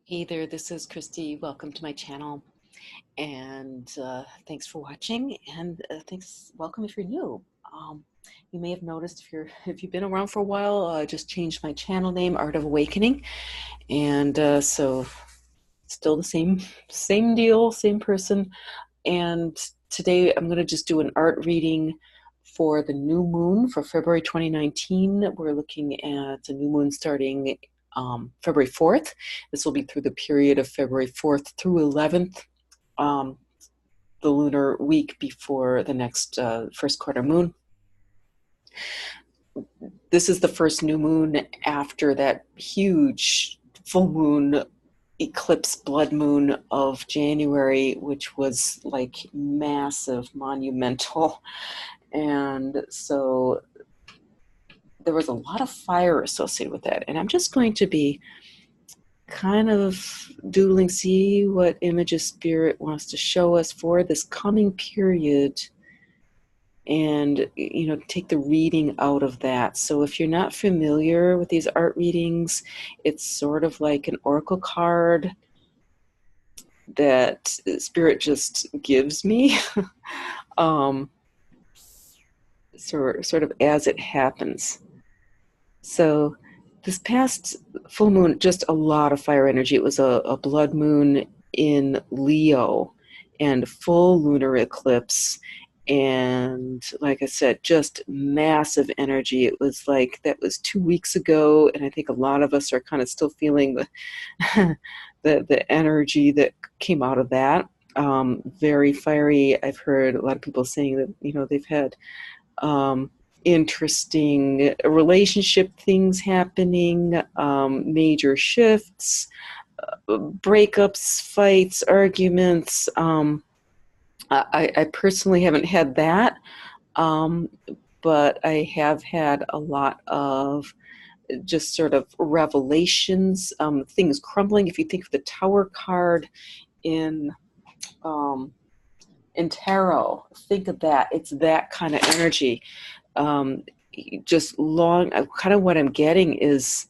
Hey there, this is Christy. Welcome to my channel, and thanks for watching. And welcome if you're new. You may have noticed if you've been around for a while, I just changed my channel name, Art of Awakening, and so still the same deal, same person. And today I'm going to just do an art reading for the new moon for February 2019. We're looking at a new moon starting February 4th. This will be through the period of February 4th through 11th, the lunar week before the next first quarter moon. This is the first new moon after that huge full moon eclipse blood moon of January, which was like massive, monumental. And so there was a lot of fire associated with that. And I'm just going to be kind of doodling, see what images Spirit wants to show us for this coming period, and take the reading out of that. So if you're not familiar with these art readings, it's sort of like an oracle card that Spirit just gives me sort of as it happens. So this past full moon, just a lot of fire energy. It was a blood moon in Leo and full lunar eclipse. And like I said, just massive energy. It was like, that was 2 weeks ago. And I think a lot of us are kind of still feeling the energy that came out of that. Very fiery. I've heard a lot of people saying that, they've had interesting relationship things happening, major shifts, breakups, fights, arguments. I personally haven't had that, but I have had a lot of just sort of revelations, things crumbling. If you think of the Tower card in tarot, think of that. It's that kind of energy. Just long, kind of what I'm getting is,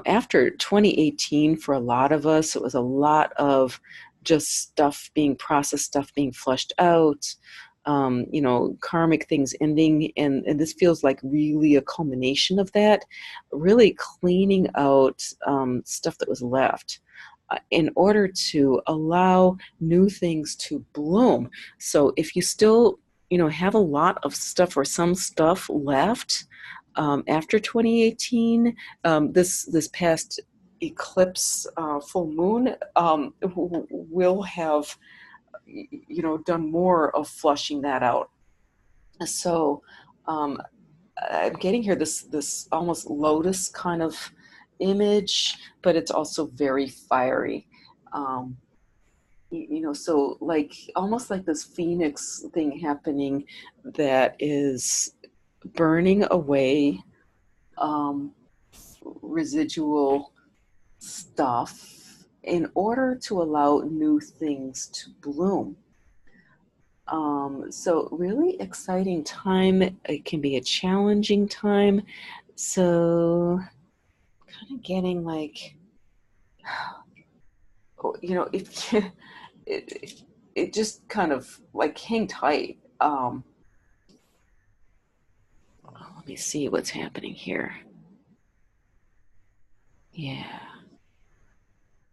after 2018, for a lot of us, it was a lot of just stuff being processed, stuff being flushed out, karmic things ending. And this feels like really a culmination of that, really cleaning out stuff that was left in order to allow new things to bloom. So if you still have a lot of stuff or some stuff left after 2018, this past eclipse full moon will have done more of flushing that out. So I'm getting here this almost lotus kind of image, but it's also very fiery. So like almost like this phoenix thing happening that is burning away residual stuff in order to allow new things to bloom. So really exciting time. It can be a challenging time. So kind of getting like, if it just kind of like hang tight. Let me see what's happening here. Yeah.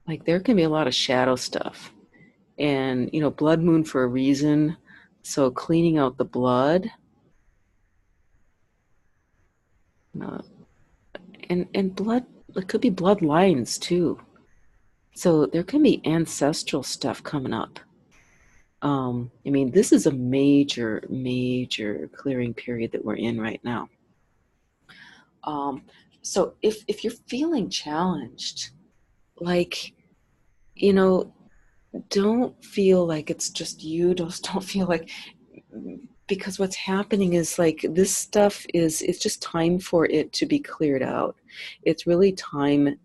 Like there can be a lot of shadow stuff. And, blood moon for a reason. So cleaning out the blood. And blood, it could be bloodlines too. So there can be ancestral stuff coming up. This is a major, major clearing period that we're in right now. So if you're feeling challenged, like, don't feel like it's just you. Don't feel like, because what's happening is like this stuff it's just time for it to be cleared out. It's really time,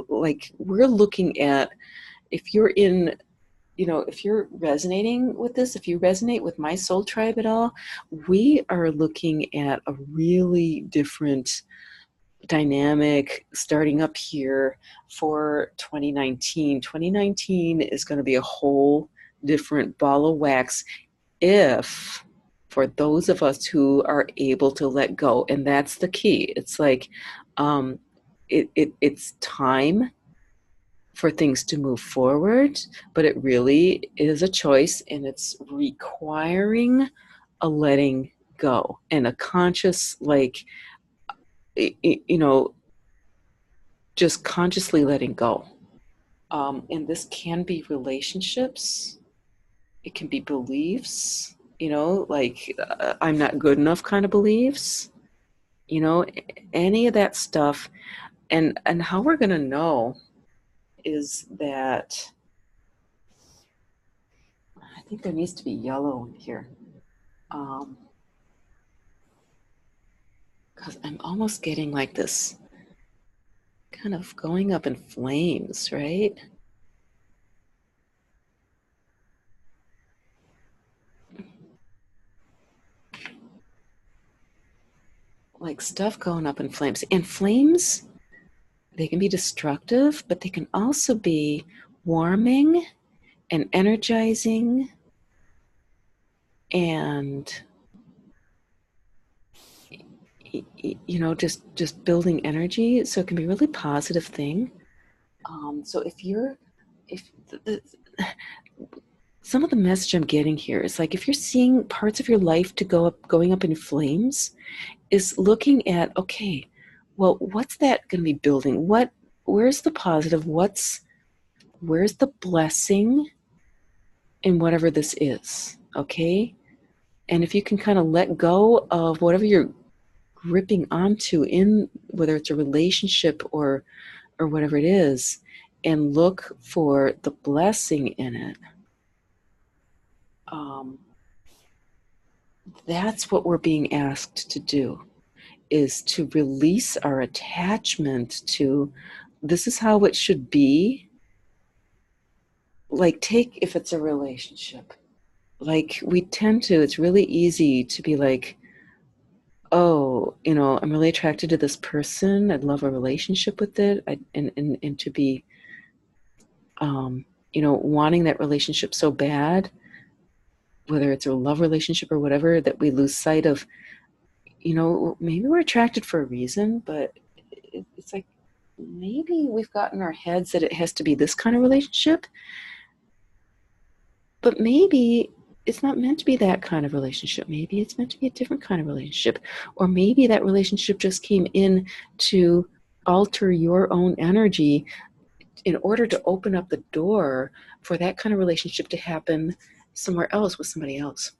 like we're looking at, if you're in, if you're resonating with this, if you resonate with my soul tribe at all, we are looking at a really different dynamic starting up here for 2019. 2019 is going to be a whole different ball of wax if, for those of us who are able to let go, and that's the key. It's like it's time for things to move forward, but it really is a choice, and it's requiring a letting go and a conscious, like, you know, just consciously letting go. And this can be relationships, it can be beliefs, like I'm not good enough kind of beliefs, any of that stuff. And how we're going to know is that I think there needs to be yellow in here. Because I'm almost getting like this kind of going up in flames, right? Like stuff going up in flames. And flames, they can be destructive, but they can also be warming and energizing and just building energy. So it can be a really positive thing. So if some of the message I'm getting here is like, if you're seeing parts of your life going up in flames, is looking at, okay, well, what's that going to be building? Where's the positive? Where's the blessing in whatever this is? Okay. And if you can kind of let go of whatever you're gripping onto, in whether it's a relationship or whatever it is, and look for the blessing in it, that's what we're being asked to do, is to release our attachment to this is how it should be. Like, take, if it's a relationship, like we tend to, it's really easy to be like, oh, I'm really attracted to this person, I'd love a relationship with it, and to be wanting that relationship so bad, whether it's a love relationship or whatever, that we lose sight of, maybe we're attracted for a reason, but it's like, maybe we've got in our heads that it has to be this kind of relationship, but maybe it's not meant to be that kind of relationship. Maybe it's meant to be a different kind of relationship. Or maybe that relationship just came in to alter your own energy in order to open up the door for that kind of relationship to happen somewhere else with somebody else.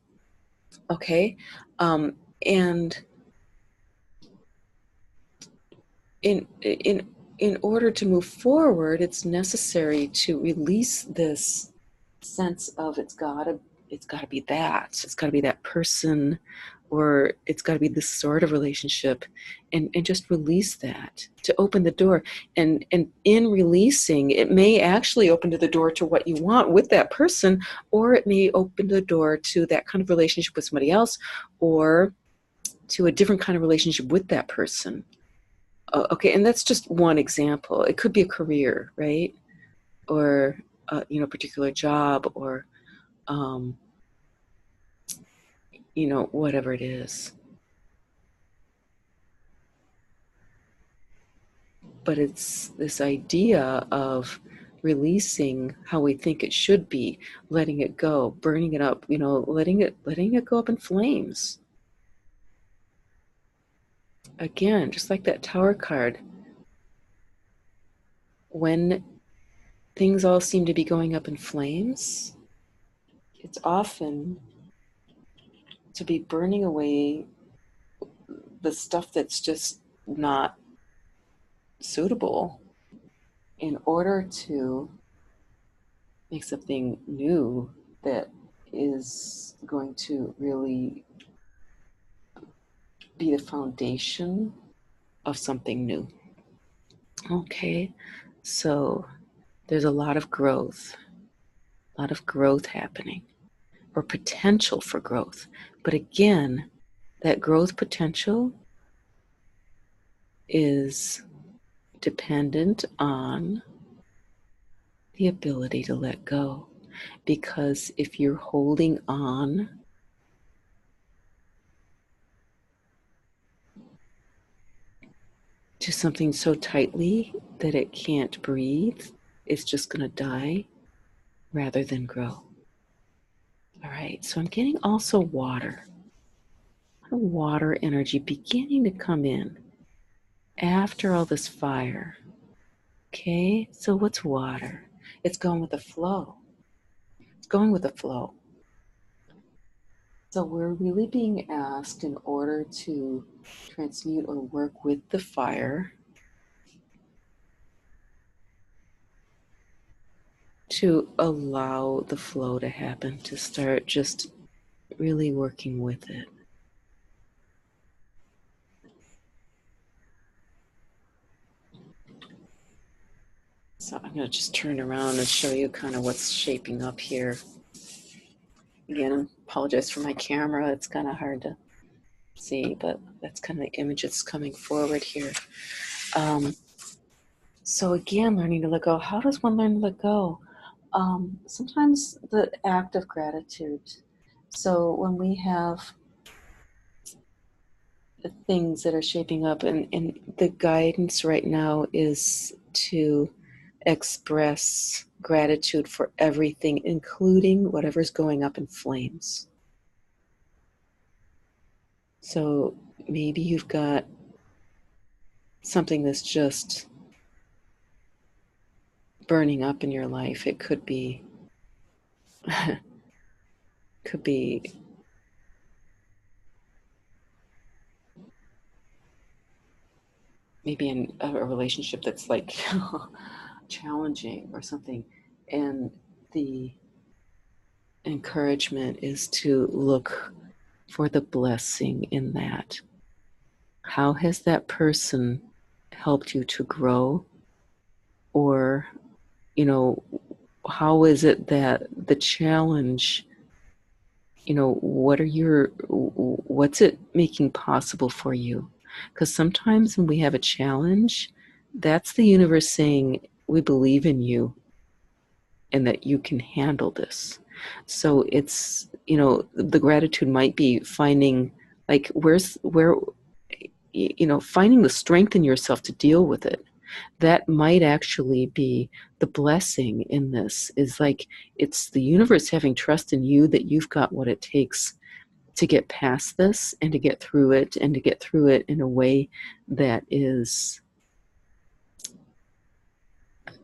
Okay? And in order to move forward, it's necessary to release this sense of it's gotta be that. It's gotta be that person, or it's gotta be this sort of relationship, and just release that to open the door. And in releasing, it may actually open to the door to what you want with that person, or it may open the door to that kind of relationship with somebody else, or to a different kind of relationship with that person. Okay, and that's just one example. It could be a career, right? Or a particular job, or whatever it is. But it's this idea of releasing how we think it should be, letting it go, burning it up, letting it go up in flames. Again, just like that Tower card, when things all seem to be going up in flames, it's often to be burning away the stuff that's just not suitable in order to make something new that is going to really be the foundation of something new. Okay, so there's a lot of growth happening, or potential for growth. But again, that growth potential is dependent on the ability to let go. Because if you're holding on to something so tightly that it can't breathe, it's just going to die rather than grow. All right, so I'm getting also water. Water energy beginning to come in after all this fire. Okay, so what's water? It's going with the flow. It's going with the flow. So we're really being asked, in order to transmute or work with the fire, to allow the flow to happen, to start just really working with it. So I'm going to just turn around and show you kind of what's shaping up here. Again, I apologize for my camera. It's kind of hard to see, but that's kind of the image that's coming forward here. So again, learning to let go. How does one learn to let go? Sometimes the act of gratitude. So when we have things that are shaping up, and the guidance right now is to express gratitude for everything, including whatever's going up in flames. So maybe you've got something that's just burning up in your life. It could be maybe in a relationship that's like challenging or something, and the encouragement is to look for the blessing in that. How has that person helped you to grow? Or, how is it that the challenge, what's it making possible for you? Because sometimes when we have a challenge, that's the universe saying, we believe in you and that you can handle this. So it's, the gratitude might be finding, like, finding the strength in yourself to deal with it. That might actually be the blessing in this, is like, it's the universe having trust in you that you've got what it takes to get past this and to get through it, and to get through it in a way that is,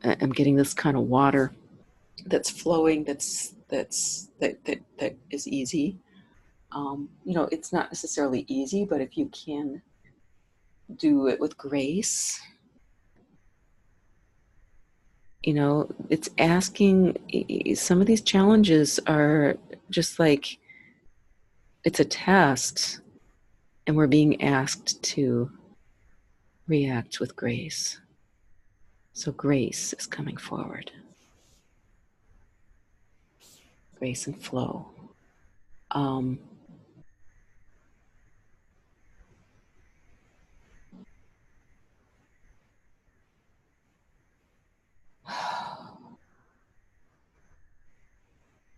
I'm getting this kind of water that's flowing, that is easy. It's not necessarily easy, but if you can do it with grace, it's asking. Some of these challenges are just like, it's a test, and we're being asked to react with grace. So grace is coming forward. Grace and flow.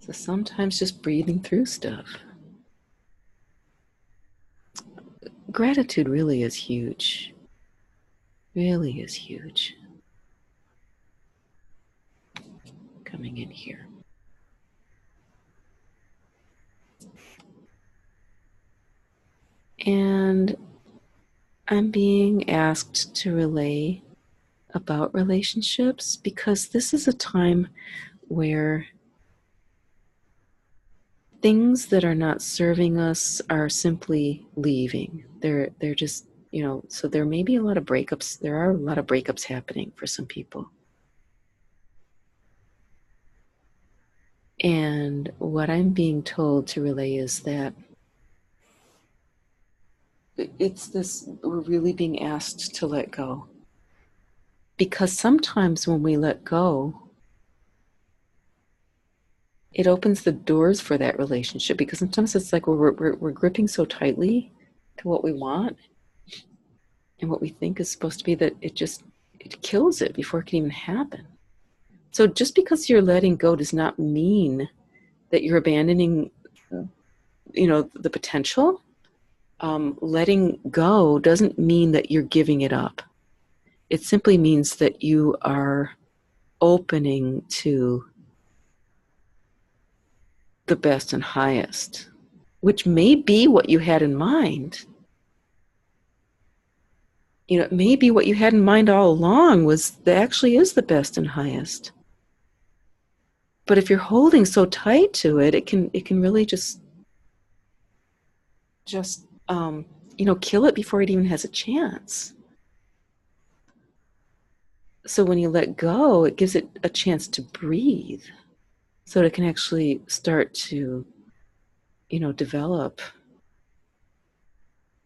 So sometimes just breathing through stuff. Gratitude really is huge. Really is huge. Coming in here. And I'm being asked to relay about relationships, because this is a time where things that are not serving us are simply leaving. They're just, so there may be a lot of breakups. There are a lot of breakups happening for some people. And what I'm being told to relay is that it's this, we're really being asked to let go. Because sometimes when we let go, it opens the doors for that relationship, because sometimes it's like we're gripping so tightly to what we want, And what we think is supposed to be that it kills it before it can even happen. So just because you're letting go does not mean that you're abandoning, the potential. Letting go doesn't mean that you're giving it up. It simply means that you are opening to the best and highest, which may be what you had in mind. It may be what you had in mind all along was that actually is the best and highest. But if you're holding so tight to it, it can really just kill it before it even has a chance. So when you let go, it gives it a chance to breathe, so that it can actually start to, develop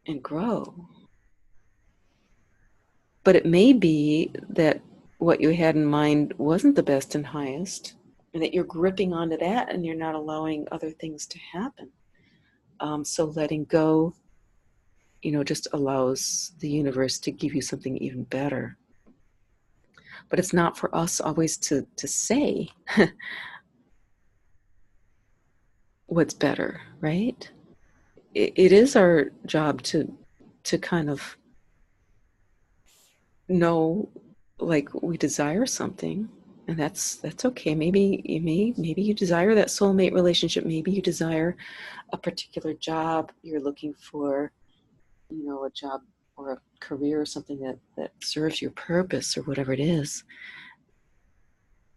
and grow. But it may be that what you had in mind wasn't the best and highest, and that you're gripping onto that and you're not allowing other things to happen. So letting go, just allows the universe to give you something even better. But it's not for us always to say what's better, right? It is our job to kind of know, like, we desire something, and that's okay. Maybe you desire that soulmate relationship. Maybe you desire a particular job. You're looking for, a job or a career or something that serves your purpose or whatever it is.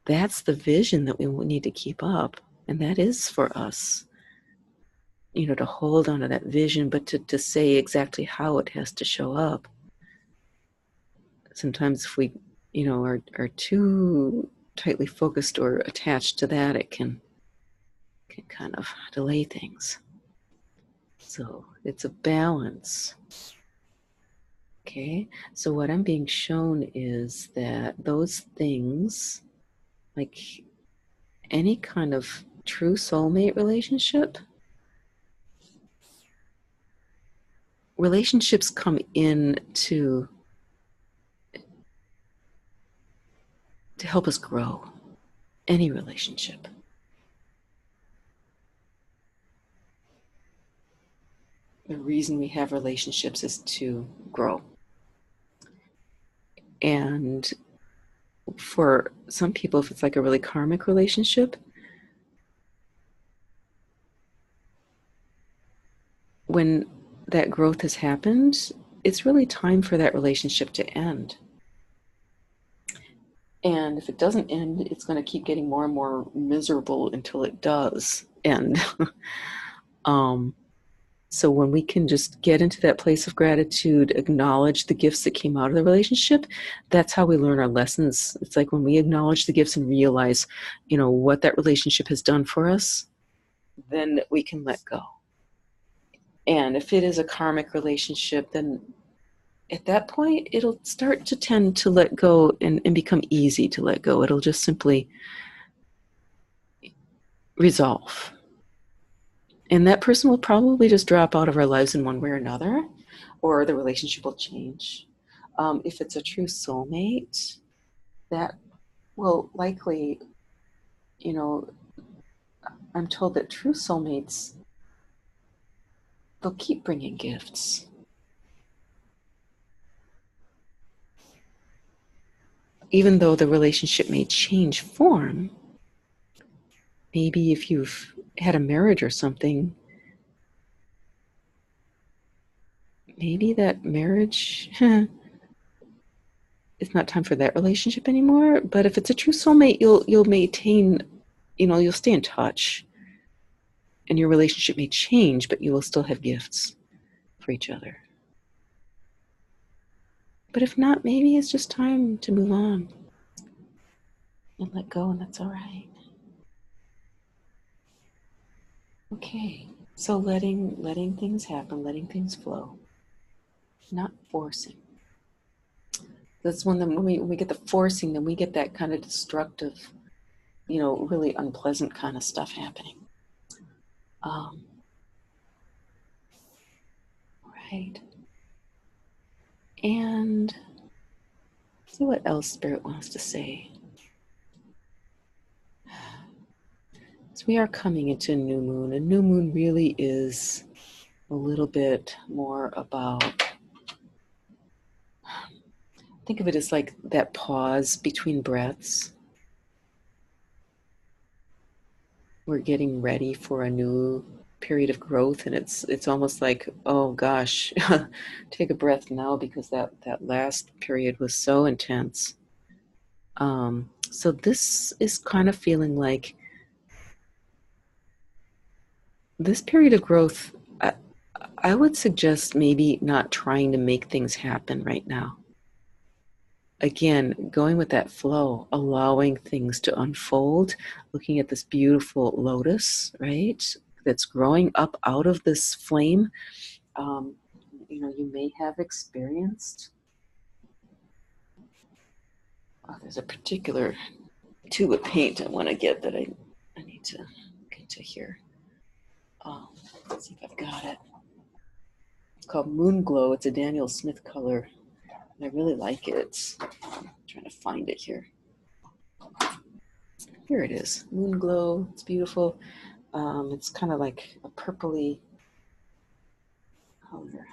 That's the vision that we need to keep up, and that is for us, to hold on to that vision, but to say exactly how it has to show up. Sometimes if we, are too tightly focused or attached to that, it can kind of delay things. So it's a balance. Okay, so what I'm being shown is that those things, like any kind of true soulmate relationships come in to help us grow. Any relationship. The reason we have relationships is to grow. And for some people, if it's like a really karmic relationship, when that growth has happened, it's really time for that relationship to end. And if it doesn't end, it's going to keep getting more and more miserable until it does end. So when we can just get into that place of gratitude, acknowledge the gifts that came out of the relationship, that's how we learn our lessons. It's like when we acknowledge the gifts and realize, what that relationship has done for us, then we can let go. And if it is a karmic relationship, then at that point, it'll start to tend to let go and become easy to let go. It'll just simply resolve. And that person will probably just drop out of our lives in one way or another, or the relationship will change. If it's a true soulmate, that will likely, I'm told that true soulmates, they'll keep bringing gifts. Even though the relationship may change form, maybe if you've had a marriage or something, maybe that marriage, it's not time for that relationship anymore. But if it's a true soulmate, you'll maintain, you'll stay in touch. And your relationship may change, but you will still have gifts for each other. But if not, maybe it's just time to move on and let go, and that's all right. Okay, so letting things happen, letting things flow, not forcing. That's when we get the forcing, then we get that kind of destructive, really unpleasant kind of stuff happening. Right. And so what else Spirit wants to say? So we are coming into a new moon. A new moon really is a little bit more about, think of it as like that pause between breaths. We're getting ready for a new period of growth, and it's almost like, oh gosh, take a breath now, because that last period was so intense. So this is kind of feeling like this period of growth. I would suggest maybe not trying to make things happen right now. Again, going with that flow, allowing things to unfold, looking at this beautiful lotus, right? That's growing up out of this flame. You may have experienced, there's a particular tube of paint I want to get that I need to get to here. Let's see if I've got it. It's called Moon Glow. It's a Daniel Smith color. And I really like it. I'm trying to find it here. Here it is. Moon Glow. It's beautiful. It's kind of like a purpley color.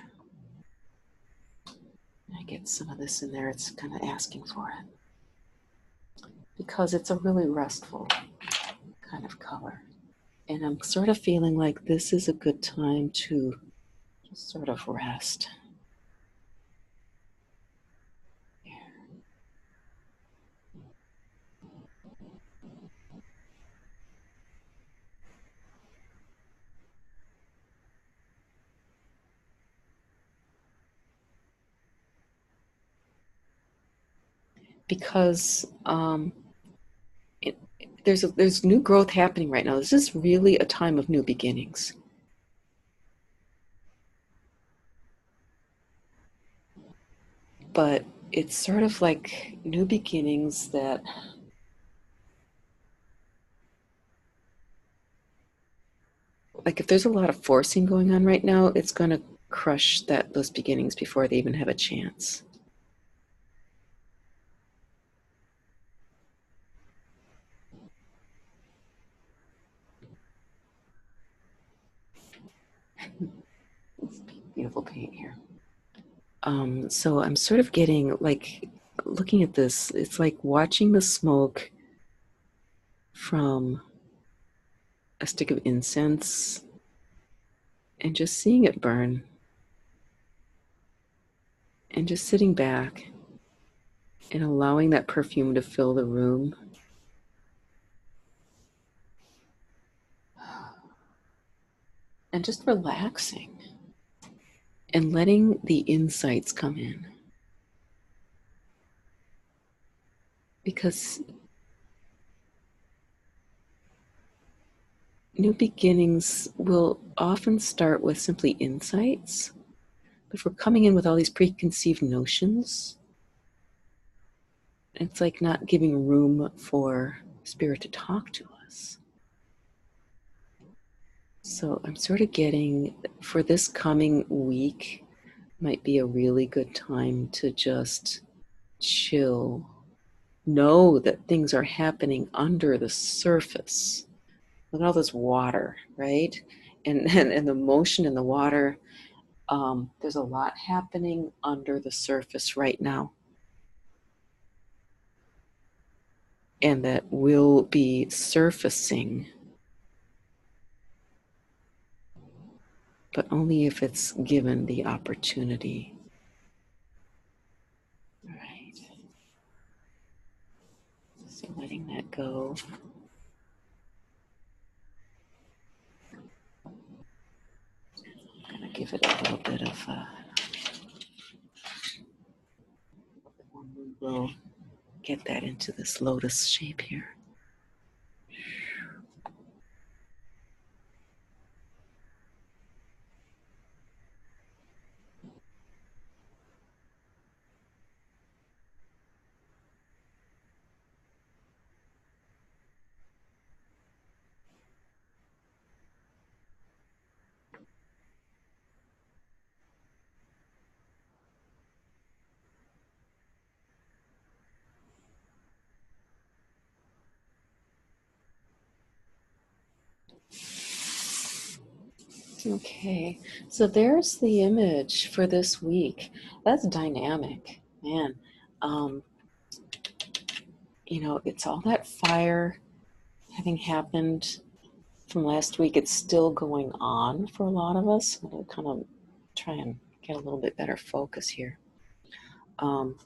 I get some of this in there. It's kind of asking for it, because it's a really restful kind of color. And I'm sort of feeling like this is a good time to just sort of rest. Because there's new growth happening right now. This is really a time of new beginnings. But it's sort of like new beginnings that like if there's a lot of forcing going on right now, it's going to crush those beginnings before they even have a chance. Beautiful paint here. So I'm sort of getting like, looking at this, it's like watching the smoke from a stick of incense and just seeing it burn and just sitting back and allowing that perfume to fill the room. And just relaxing and letting the insights come in. Because new beginnings will often start with simply insights. But if we're coming in with all these preconceived notions, it's like not giving room for Spirit to talk to us. So I'm sort of getting, for this coming week, might be a really good time to just chill. Know that things are happening under the surface. Look at all this water, right? And the motion in the water. There's a lot happening under the surface right now. And that will be surfacing, but only if it's given the opportunity. All right. So letting that go. I'm going to give it a little bit of we'll get that into this lotus shape here. Okay, so there's the image for this week. That's dynamic, man. Um, it's all that fire having happened from last week. It's still going on for a lot of us. I'm going to kind of try and get a little bit better focus here. Um,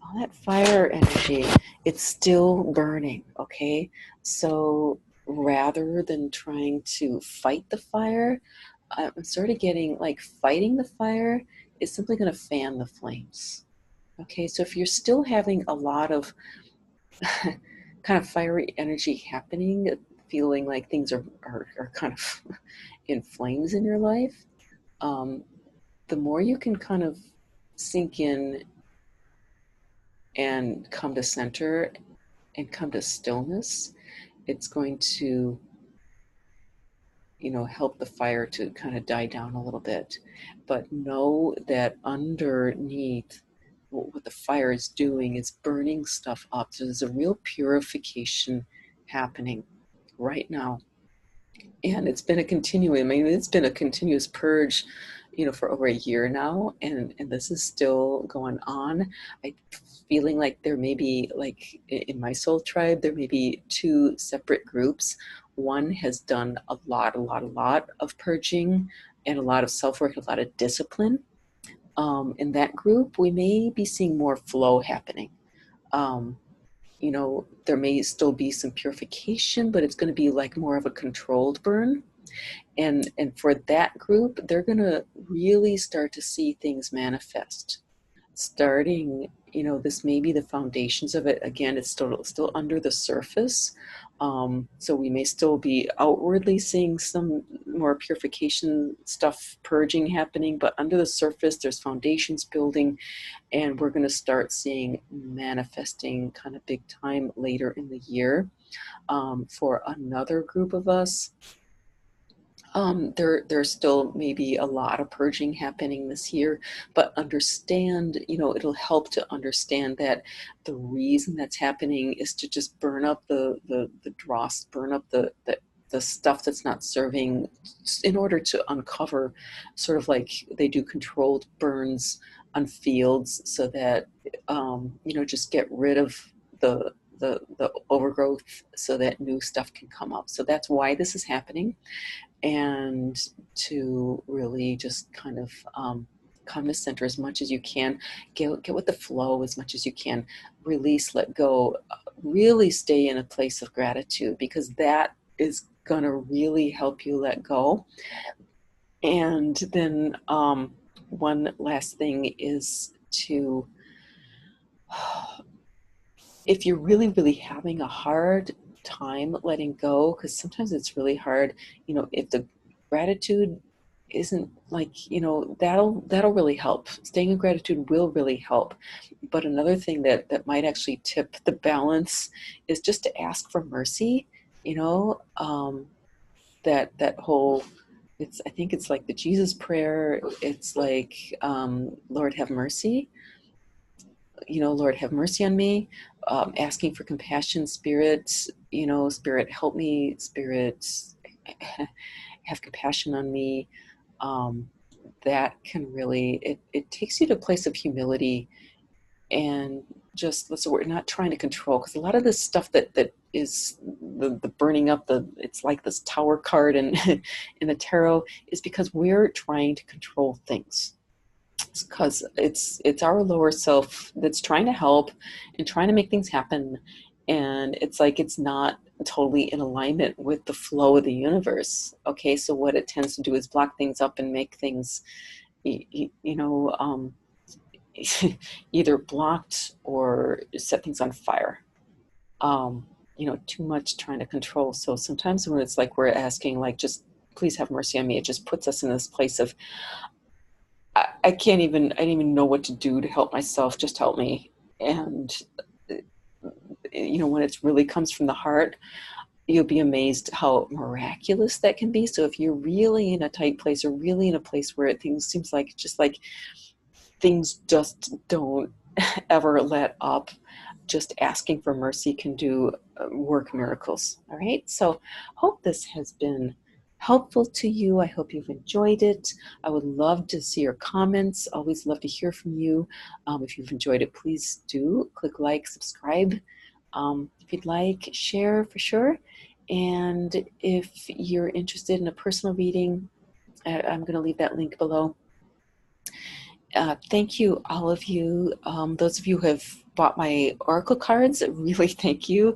all that fire energy, it's still burning, okay? So rather than trying to fight the fire, I'm sort of getting like fighting the fire is simply going to fan the flames. Okay, so if you're still having a lot of kind of fiery energy happening, feeling like things are kind of in flames in your life, um, the more you can kind of sink in and come to center and come to stillness, it's going to, help the fire to kind of die down a little bit. But know that underneath, what the fire is doing is burning stuff up. So there's a real purification happening right now. And it's been it's been a continuous purge, for over a year now, and this is still going on. I feeling like there may be, like in my soul tribe, there may be two separate groups. One has done a lot of purging and a lot of self-work, a lot of discipline. In that group, we may be seeing more flow happening. Um, there may still be some purification, but it's going to be like more of a controlled burn. And for that group, they're going to really start to see things manifest. Starting, this may be the foundations of it. Again, it's still under the surface. So we may still be outwardly seeing some more purification stuff, purging happening, but under the surface, there's foundations building, and we're going to start seeing manifesting kind of big time later in the year. For another group of us, there's still maybe a lot of purging happening this year, but understand, it'll help to understand that the reason that's happening is to just burn up the dross, burn up the stuff that's not serving, in order to uncover, sort of like they do controlled burns on fields, so that just get rid of the overgrowth, so that new stuff can come up. So that's why this is happening. And to really just kind of come to center as much as you can, get with the flow as much as you can, release, let go, really stay in a place of gratitude, because that is going to really help you let go. And then one last thing is to, if you're really, really having a hard time letting go, because sometimes it's really hard, if the gratitude isn't like, that'll really help. Staying in gratitude will really help. But another thing that might actually tip the balance is just to ask for mercy. That whole, I think it's like the Jesus prayer. It's like, Lord have mercy. Lord have mercy on me. Asking for compassion, Spirit, Spirit help me, Spirit have compassion on me. That can really, it takes you to a place of humility, and just, so we're not trying to control, because a lot of this stuff that is the burning up, it's like this tower card in in the tarot, is because we're trying to control things, because it's our lower self that's trying to help and trying to make things happen, and it's like it's not totally in alignment with the flow of the universe. Okay, so what it tends to do is block things up and make things either blocked or set things on fire. Too much trying to control. So sometimes when it's like we're asking, like, just please have mercy on me, it just puts us in this place of, I don't even know what to do to help myself. Just help me. And when it really comes from the heart, you'll be amazed how miraculous that can be. So if you're really in a tight place, or really in a place where things seems like just like things just don't ever let up, just asking for mercy can do work miracles. All right. So hope this has been helpful to you. I hope you've enjoyed it. I would love to see your comments. Always love to hear from you. If you've enjoyed it, please do click like, subscribe. If you'd like, share for sure. And if you're interested in a personal reading, I'm going to leave that link below. Thank you, all of you. Those of you who have bought my Oracle cards, really thank you.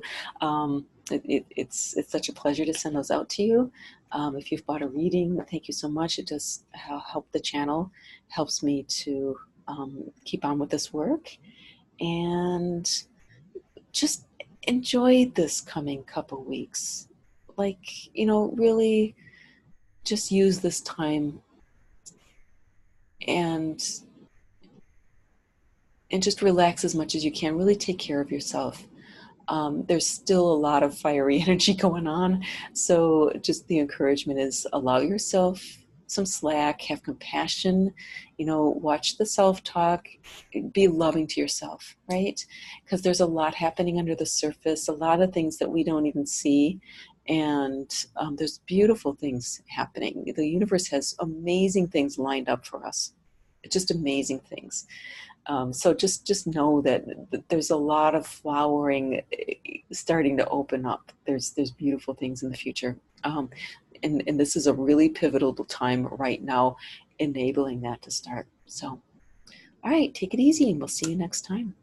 It's such a pleasure to send those out to you. If you've bought a reading, thank you so much. It does help the channel, helps me to keep on with this work. And just enjoy this coming couple weeks. Like, really just use this time and just relax as much as you can. Really take care of yourself. There's still a lot of fiery energy going on. So just the encouragement is allow yourself some slack, have compassion, watch the self-talk, be loving to yourself, right? Because there's a lot happening under the surface, a lot of things that we don't even see. And there's beautiful things happening. The universe has amazing things lined up for us, just amazing things. So just know that there's a lot of flowering starting to open up. There's beautiful things in the future. And this is a really pivotal time right now, enabling that to start. So, all right, take it easy and we'll see you next time.